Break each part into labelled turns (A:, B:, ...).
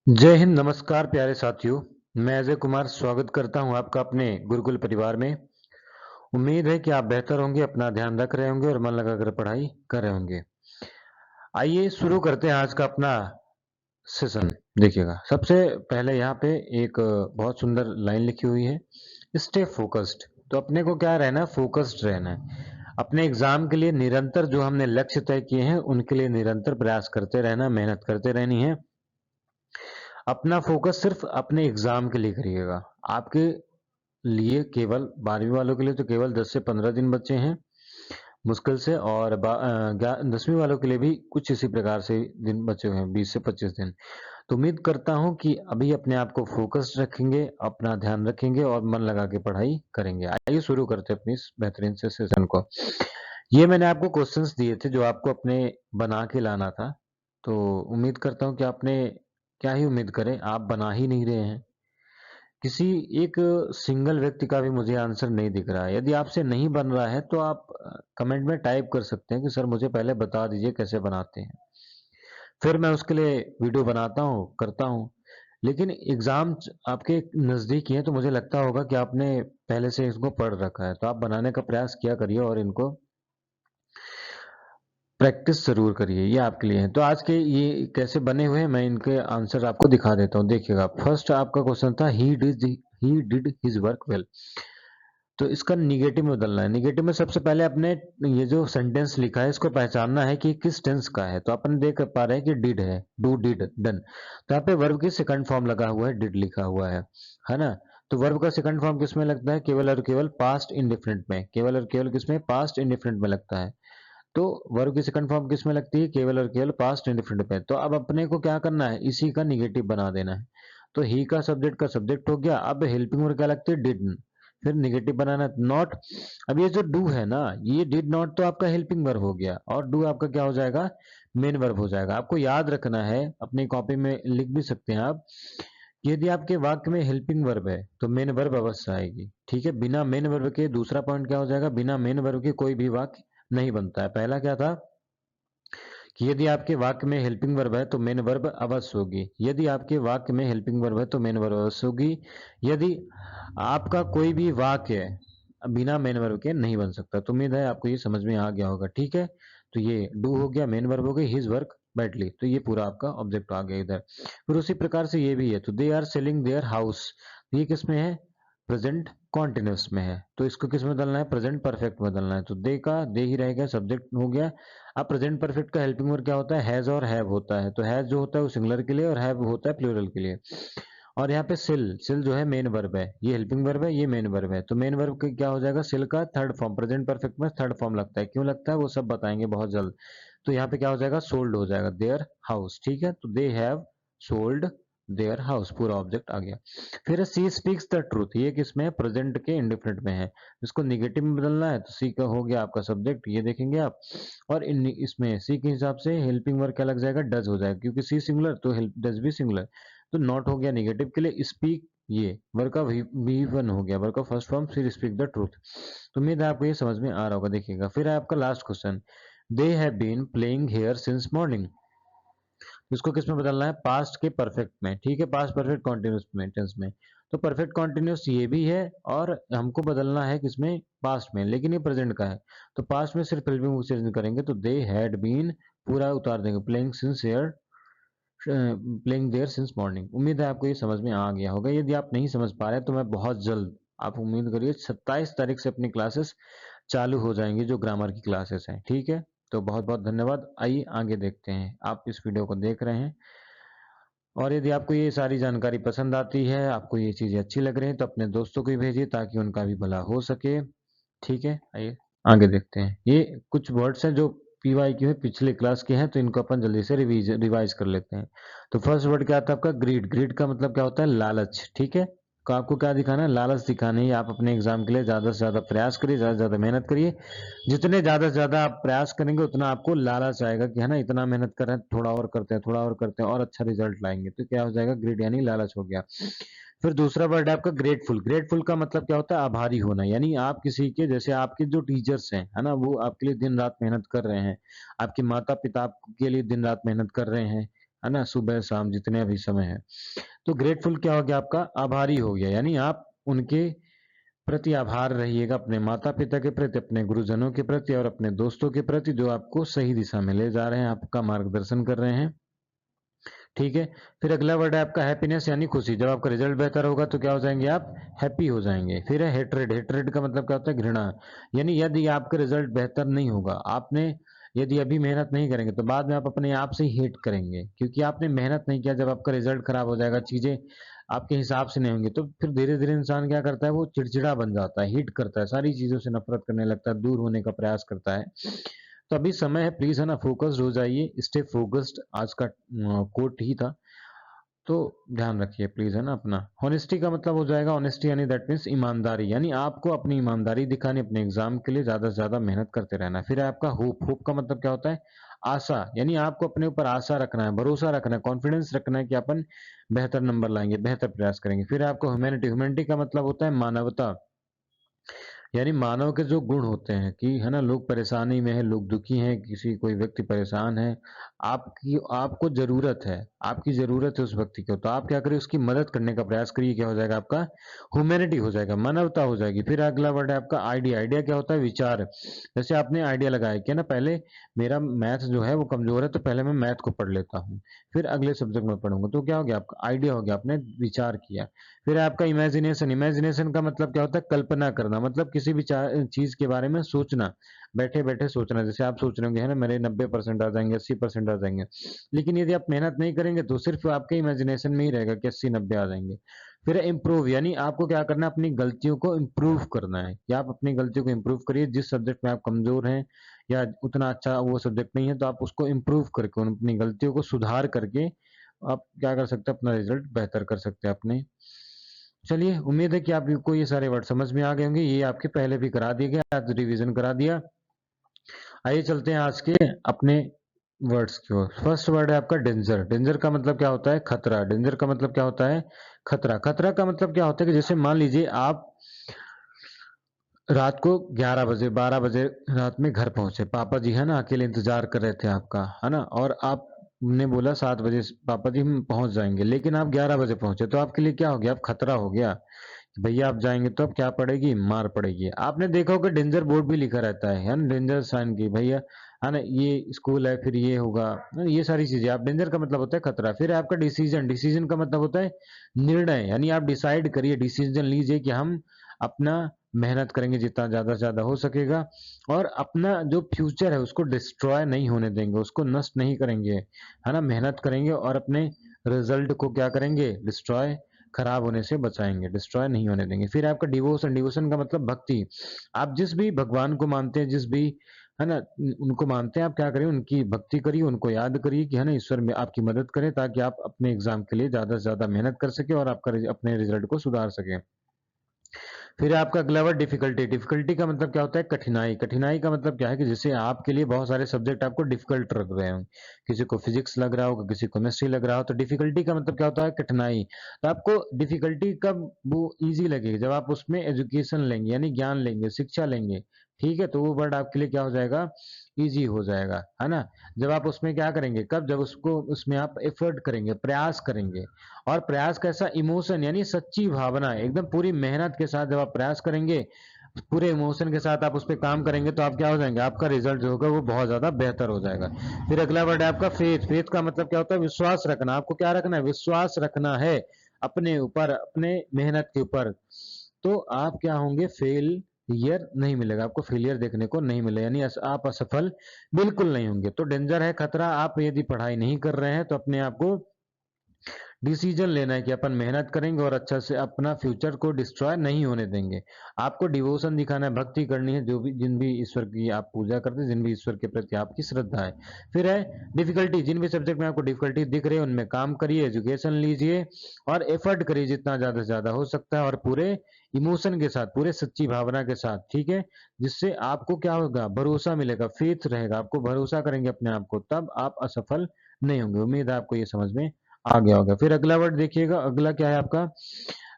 A: जय हिंद, नमस्कार प्यारे साथियों। मैं अजय कुमार स्वागत करता हूं आपका अपने गुरुकुल परिवार में। उम्मीद है कि आप बेहतर होंगे, अपना ध्यान रख रहे होंगे और मन लगाकर पढ़ाई कर रहे होंगे। आइए शुरू करते हैं आज का अपना सेशन। देखिएगा, सबसे पहले यहाँ पे एक बहुत सुंदर लाइन लिखी हुई है, स्टे फोकस्ड। तो अपने को क्या रहना है, फोकस्ड रहना है। अपने एग्जाम के लिए निरंतर जो हमने लक्ष्य तय किए हैं उनके लिए निरंतर प्रयास करते रहना, मेहनत करते रहनी है। अपना फोकस सिर्फ अपने एग्जाम के लिए करिएगा। आपके लिए केवल 12वीं वालों के लिए तो केवल 10 से 15 दिन बचे हैं मुश्किल से, और 10वीं वालों के लिए भी कुछ इसी प्रकार से दिन बचे हुए हैं, 20 से 25 दिन। तो उम्मीद करता हूं कि अभी अपने आप को फोकस्ड रखेंगे, अपना ध्यान रखेंगे और मन लगा के पढ़ाई करेंगे। आइए शुरू करते हैं अपनी इस बेहतरीन से सेशन को। ये मैंने आपको क्वेश्चंस दिए थे जो आपको अपने बना के लाना था। तो उम्मीद करता हूं कि आपने, क्या ही उम्मीद करें, आप बना ही नहीं रहे हैं। किसी एक सिंगल व्यक्ति का भी मुझे आंसर नहीं दिख रहा है। यदि आपसे नहीं बन रहा है तो आप कमेंट में टाइप कर सकते हैं कि सर मुझे पहले बता दीजिए कैसे बनाते हैं, फिर मैं उसके लिए वीडियो बनाता हूँ, करता हूँ। लेकिन एग्जाम आपके नजदीक ही है तो मुझे लगता होगा कि आपने पहले से इसको पढ़ रखा है, तो आप बनाने का प्रयास किया करिए और इनको प्रैक्टिस जरूर करिए। ये आपके लिए है। तो आज के ये कैसे बने हुए हैं मैं इनके आंसर आपको दिखा देता हूँ। देखिएगा, फर्स्ट आपका क्वेश्चन था he did his work well. तो इसका निगेटिव में बदलना है। निगेटिव में सबसे पहले अपने ये जो सेंटेंस लिखा है इसको पहचानना है कि किस टेंस का है। तो अपन देख पा रहे हैं कि डिड है, डू, डिड, डन। तो यहाँ पे वर्ब की सेकंड फॉर्म लगा हुआ है, डिड लिखा हुआ है ना। तो वर्ब का सेकंड फॉर्म किसमें लगता है, केवल और केवल पास्ट इंडिफरेंट में। केवल और केवल किसमें, पास्ट इंडिफरेंट में लगता है। तो वर्ब की सेकंड फॉर्म किसमें लगती है, केवल और केवल पास्ट इंडिफरेंट में। तो अब अपने को क्या करना है, इसी का निगेटिव बना देना है। तो ही का सब्जेक्ट हो गया। अब हेल्पिंग वर्ब क्या लगती है, डिड। फिर निगेटिव बनाना नॉट। अब ये जो डू है ना, ये डिड नॉट तो आपका हेल्पिंग वर्ब हो गया और डू आपका क्या हो जाएगा, मेन वर्ब हो जाएगा। आपको याद रखना है, अपनी कॉपी में लिख भी सकते हैं आप, कि यदि आपके वाक्य में हेल्पिंग वर्ब है तो मेन वर्ब अवश्य आएगी। ठीक है, बिना मेन वर्ब के, दूसरा पॉइंट क्या हो जाएगा, बिना मेन वर्ब के कोई भी वाक्य नहीं बनता है। पहला क्या था कि यदि आपके वाक्य में हेल्पिंग वर्ब है तो मेन वर्ब अवश्य होगी। यदि आपके वाक्य में हेल्पिंग वर्ब है तो मेन वर्ब अवश्य होगी। यदि आपका कोई भी वाक्य बिना मेन वर्ब के नहीं बन सकता। तो उम्मीद है आपको ये समझ में आ गया होगा। ठीक है, तो ये डू हो गया, मेन वर्ब हो गई, हिज वर्क बैटली। तो ये पूरा आपका ऑब्जेक्ट आ गया इधर। फिर उसी प्रकार से ये भी है, तो they are selling their house. ये किस में है, प्रेजेंट कॉन्टिन्यूस में है। तो इसको किस में बदलना है, प्रेजेंट परफेक्ट में बदलना है। तो दे का दे ही रहेगा, सब्जेक्ट हो गया। अब प्रेजेंट परफेक्ट का हेल्पिंग वर्ब क्या होता है, हैज और हैव होता है। तो हैज जो होता है वो सिंगुलर के लिए और हैव होता है प्लूरल के लिए। और यहाँ पे सिल, सिल जो है मेन वर्ब है, ये हेल्पिंग वर्ब है, ये मेन वर्ब है। तो मेन वर्ब क्या हो जाएगा, सिल का थर्ड फॉर्म, प्रेजेंट परफेक्ट में थर्ड फॉर्म लगता है। क्यों लगता है वो सब बताएंगे बहुत जल्द। तो यहाँ पे क्या हो जाएगा, सोल्ड हो जाएगा, देयर हाउस। ठीक है, तो they have sold their house, पूरा ऑब्जेक्ट आ गया। फिर सी स्पीक्स द ट्रूथ, ये किसमें है, प्रेजेंट के इंडिफरेंट में है। इसको निगेटिव में बदलना है तो सी का हो गया आपका सब्जेक्ट, ये देखेंगे आप। और इसमें सी के हिसाब से हेल्पिंग वर्ब क्या लग जाएगा, डज हो जाएगा, क्योंकि सी सिंगुलर तो हेल्प डज भी सिंगुलर। तो नॉट हो गया निगेटिव के लिए, स्पीक ये वर्ब का वी वन हो गया, वर्ब का फर्स्ट फॉर्म, फिर स्पीक द ट्रूथ। तो उम्मीद है आपको ये समझ में आ रहा होगा। देखिएगा, फिर है आपका last question, they have been playing here since morning. इसको किस में बदलना है, पास्ट के परफेक्ट में। ठीक है, पास्ट परफेक्ट कॉन्टिन्यूस में, टेंस में। तो परफेक्ट कॉन्टिन्यूस ये भी है और हमको बदलना है किसमें, पास्ट में, लेकिन ये प्रेजेंट का है। तो पास्ट में सिर्फ हेल्पिंग चेंज करेंगे, तो दे हैड बीन पूरा उतार देंगे, playing since here, playing there since morning. उम्मीद है आपको ये समझ में आ गया होगा। यदि आप नहीं समझ पा रहे तो मैं बहुत जल्द, आप उम्मीद करिए 27 तारीख से अपनी क्लासेस चालू हो जाएंगी, जो ग्रामर की क्लासेस हैं। ठीक है, तो बहुत बहुत धन्यवाद। आइए आगे देखते हैं, आप इस वीडियो को देख रहे हैं और यदि आपको ये सारी जानकारी पसंद आती है, आपको ये चीज़ें अच्छी लग रही हैं, तो अपने दोस्तों को भी भेजिए ताकि उनका भी भला हो सके। ठीक है, आइए आगे देखते हैं। ये कुछ वर्ड्स हैं जो पीवाईक्यू है, पिछले क्लास के हैं, तो इनको अपन जल्दी से रिवाइज कर लेते हैं। तो फर्स्ट वर्ड क्या था आपका, ग्रीड। ग्रीड का मतलब क्या होता है, लालच। ठीक है, तो आपको क्या दिखाना है, लालच दिखाना है। आप अपने एग्जाम के लिए ज़्यादा से ज़्यादा प्रयास करिए, ज़्यादा से ज़्यादा मेहनत करिए। जितने ज़्यादा से ज़्यादा आप प्रयास करेंगे उतना आपको लालच आएगा कि है ना, इतना मेहनत कर रहे हैं, थोड़ा और करते हैं, थोड़ा और करते हैं और अच्छा रिजल्ट लाएंगे। तो क्या हो जाएगा, ग्रेड यानी लालच हो गया। फिर दूसरा वर्ड है आपका ग्रेटफुल। ग्रेटफुल का मतलब क्या होता है, आभारी होना। यानी आप किसी के, जैसे आपके जो टीचर्स हैं, है ना, वो आपके लिए दिन रात मेहनत कर रहे हैं। आपके माता पिता आपके लिए दिन रात मेहनत कर रहे हैं, है ना, सुबह शाम जितने भी समय है। तो ग्रेटफुल क्या हो गया आपका, आभारी हो गया, यानी आप उनके प्रति आभार रहिएगा, अपने माता पिता के प्रति, अपने गुरुजनों के प्रति और अपने दोस्तों के प्रति जो आपको सही दिशा में ले जा रहे हैं, आपका मार्गदर्शन कर रहे हैं। ठीक है। फिर अगला वर्ड है आपका हैप्पीनेस यानी खुशी। जब आपका रिजल्ट बेहतर होगा तो क्या हो जाएंगे आप, हैप्पी हो जाएंगे। फिर है हेट्रेड। हेट्रेड का मतलब क्या होता है, घृणा। यानी यदि आपका रिजल्ट बेहतर नहीं होगा, आपने यदि अभी मेहनत नहीं करेंगे तो बाद में आप अपने आप से ही हेट करेंगे, क्योंकि आपने मेहनत नहीं किया। जब आपका रिजल्ट खराब हो जाएगा, चीजें आपके हिसाब से नहीं होंगी, तो फिर धीरे धीरे इंसान क्या करता है, वो चिड़चिड़ा बन जाता है, हिट करता है, सारी चीजों से नफरत करने लगता है, दूर होने का प्रयास करता है। तो अभी समय है, प्लीज है ना, फोकस्ड हो जाइए, स्टे फोकस्ड, आज का कोट ही था, तो ध्यान रखिए प्लीज, है ना अपना। ऑनेस्टी का मतलब हो जाएगा, ऑनेस्टी यानी दैट मीन्स ईमानदारी, यानी आपको अपनी ईमानदारी दिखानी, अपने एग्जाम के लिए ज्यादा से ज्यादा मेहनत करते रहना। फिर है आपका होप। होप का मतलब क्या होता है, आशा, यानी आपको अपने ऊपर आशा रखना है, भरोसा रखना है, कॉन्फिडेंस रखना है कि अपन बेहतर नंबर लाएंगे, बेहतर प्रयास करेंगे। फिर है आपको ह्यूमैनिटी। ह्यूमैनिटी का मतलब होता है मानवता, यानी मानव के जो गुण होते हैं कि है ना, लोग परेशानी में है, लोग दुखी हैं, किसी कोई व्यक्ति परेशान है, आपकी आपको जरूरत है, आपकी जरूरत है उस व्यक्ति को, तो आप क्या करिए, उसकी मदद करने का प्रयास करिए। क्या हो जाएगा आपका, ह्यूमैनिटी हो जाएगा, मानवता हो जाएगी। फिर अगला वर्ड है आपका आइडिया। आइडिया क्या होता है, विचार। जैसे आपने आइडिया लगाया कि ना, पहले मेरा मैथ जो है वो कमजोर है, तो पहले मैं मैथ को पढ़ लेता हूँ, फिर अगले सब्जेक्ट में पढ़ूंगा, तो क्या हो गया आपका आइडिया हो गया, आपने विचार किया। फिर है आपका इमेजिनेशन। इमेजिनेशन का मतलब क्या होता है, कल्पना करना, मतलब किसी भी चीज के बारे में सोचना, बैठे बैठे सोचना। जैसे आप सोच रहे होंगे है ना, मेरे 90% आ जाएंगे, 80% आ जाएंगे, लेकिन यदि आप मेहनत नहीं करेंगे तो सिर्फ आपके इमेजिनेशन में ही रहेगा कि 80-90 आ जाएंगे। फिर इम्प्रूव, यानी आपको क्या करना है, अपनी गलतियों को इम्प्रूव करना है, या आप अपनी गलतियों को इम्प्रूव करिए। जिस सब्जेक्ट में आप कमजोर हैं या उतना अच्छा वो सब्जेक्ट नहीं है, तो आप उसको इम्प्रूव करके, उन अपनी गलतियों को सुधार करके आप क्या कर सकते हैं, अपना रिजल्ट बेहतर कर सकते हैं अपने। चलिए, उम्मीद है कि आपको ये सारे वर्ड समझ में आ गए होंगे, ये आपके पहले भी करा दिए गए, आज रिवीजन करा दिया। आइए चलते हैं आज के अपने वर्ड्स की ओर। फर्स्ट वर्ड है आपका डेंजर। डेंजर का मतलब क्या होता है, खतरा। डेंजर का मतलब क्या होता है, खतरा। खतरा का मतलब क्या होता है कि जैसे मान लीजिए आप रात को 11 बजे 12 बजे रात में घर पहुंचे, पापा जी है ना अकेले इंतजार कर रहे थे आपका, है ना, और आपने बोला 7 बजे पापा जी हम पहुंच जाएंगे, लेकिन आप 11 बजे पहुंचे, तो आपके लिए क्या हो गया, अब खतरा हो गया कि भैया आप जाएंगे तो अब क्या पड़ेगी, मार पड़ेगी। आपने देखा होगा डेंजर बोर्ड भी लिखा रहता है ना, डेंजर साइन की भैया, है ना, ये स्कूल है, फिर ये होगा, ये सारी चीजें। आप डेंजर का मतलब होता है खतरा। फिर आपका डिसीजन। डिसीजन का मतलब होता है निर्णय, यानी आप डिसाइड करिए, डिसीजन लीजिए कि हम अपना मेहनत करेंगे जितना ज्यादा से ज्यादा हो सकेगा, और अपना जो फ्यूचर है उसको डिस्ट्रॉय नहीं होने देंगे, उसको नष्ट नहीं करेंगे, है ना, मेहनत करेंगे और अपने रिजल्ट को क्या करेंगे, डिस्ट्रॉय, खराब होने से बचाएंगे, डिस्ट्रॉय नहीं होने देंगे। फिर आपका डिवोशन। डिवोशन का मतलब भक्ति। आप जिस भी भगवान को मानते हैं, जिस भी है ना उनको मानते हैं, आप क्या करिए, उनकी भक्ति करिए, उनको याद करिए कि है ना ईश्वर में आपकी मदद करे, ताकि आप अपने एग्जाम के लिए ज्यादा से ज्यादा मेहनत कर सके और आपका अपने रिजल्ट को सुधार सके। फिर आपका अगला वर्ड डिफिकल्टी। डिफिकल्टी का मतलब क्या होता है, कठिनाई। कठिनाई का मतलब क्या है कि जैसे आपके लिए बहुत सारे सब्जेक्ट आपको डिफिकल्ट लग रहे हो, किसी को फिजिक्स लग रहा होगा, किसी को केमिस्ट्री लग रहा हो, तो डिफिकल्टी का मतलब क्या होता है, कठिनाई। तो आपको डिफिकल्टी कब वो इजी लगेगी, जब आप उसमें एजुकेशन लेंगे, यानी ज्ञान लेंगे, शिक्षा लेंगे, ठीक है, तो वो वर्ड आपके लिए क्या हो जाएगा, इजी हो जाएगा, है ना। जब आप उसमें क्या करेंगे, कब, जब उसको उसमें आप एफर्ट करेंगे, प्रयास करेंगे, और प्रयास कैसा, इमोशन, यानी सच्ची भावना, एकदम पूरी मेहनत के साथ जब आप प्रयास करेंगे, पूरे इमोशन के साथ आप उस पर काम करेंगे, तो आप क्या हो जाएंगे, आपका रिजल्ट जो होगा वो बहुत ज्यादा बेहतर हो जाएगा। फिर अगला वर्ड है आपका फेथ। फेथ का मतलब क्या होता है, विश्वास रखना। आपको क्या रखना है, विश्वास रखना है अपने ऊपर, अपने मेहनत के ऊपर, तो आप क्या होंगे, फेलियर नहीं मिलेगा आपको, फेलियर देखने को नहीं मिलेगा, यानी आप असफल बिल्कुल नहीं होंगे। तो डेंजर है खतरा। आप यदि पढ़ाई नहीं कर रहे हैं तो अपने आप को डिसीजन लेना है कि अपन मेहनत करेंगे और अच्छा से अपना फ्यूचर को डिस्ट्रॉय नहीं होने देंगे। आपको डिवोशन दिखाना है, भक्ति करनी है, जो भी जिन भी ईश्वर की आप पूजा करते हैं, जिन भी ईश्वर के प्रति आपकी श्रद्धा है। फिर है डिफिकल्टी। जिन भी सब्जेक्ट में आपको डिफिकल्टी दिख रही है उनमें काम करिए, एजुकेशन लीजिए और एफर्ट करिए जितना ज्यादा से ज्यादा हो सकता है, और पूरे इमोशन के साथ, पूरे सच्ची भावना के साथ, ठीक है, जिससे आपको क्या होगा, भरोसा मिलेगा, फेथ रहेगा, आपको भरोसा करेंगे अपने आप को, तब आप असफल नहीं होंगे। उम्मीद है आपको ये समझ में आ गया होगा। फिर अगला वर्ड देखिएगा, अगला क्या है आपका,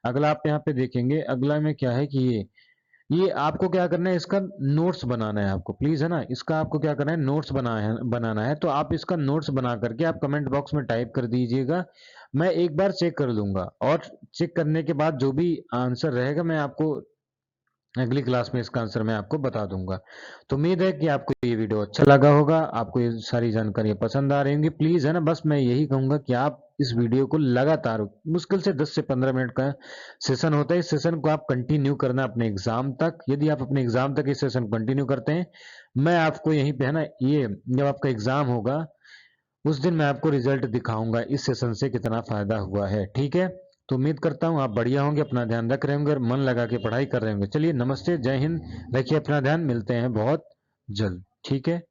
A: अगला आप यहाँ पे देखेंगे, अगला में क्या है कि ये ये आपको क्या करना है, इसका नोट्स बनाना है आपको, प्लीज है ना, इसका आपको क्या करना है, नोट्स बनाना है। तो आप इसका नोट्स बना करके आप कमेंट बॉक्स में टाइप कर दीजिएगा, मैं एक बार चेक कर लूंगा, और चेक करने के बाद जो भी आंसर रहेगा मैं आपको अगली क्लास में इसका आंसर मैं आपको बता दूंगा। तो उम्मीद है कि आपको ये वीडियो अच्छा लगा होगा, आपको ये सारी जानकारियां पसंद आ रही होंगी। प्लीज है ना, बस मैं यही कहूंगा कि आप इस वीडियो को लगातार, मुश्किल से 10 से 15 मिनट का सेशन होता है, इस सेशन को आप कंटिन्यू करना अपने एग्जाम तक। यदि आप अपने एग्जाम तक इस सेशन कंटिन्यू करते हैं, मैं आपको यहीं पे है ना, ये जब आपका एग्जाम होगा उस दिन मैं आपको रिजल्ट दिखाऊंगा इस सेशन से कितना फायदा हुआ है, ठीक है। तो उम्मीद करता हूँ आप बढ़िया होंगे, अपना ध्यान रख रहे होंगे और मन लगा के पढ़ाई कर रहे होंगे। चलिए, नमस्ते, जय हिंद, रखिए अपना ध्यान, मिलते हैं बहुत जल्द, ठीक है।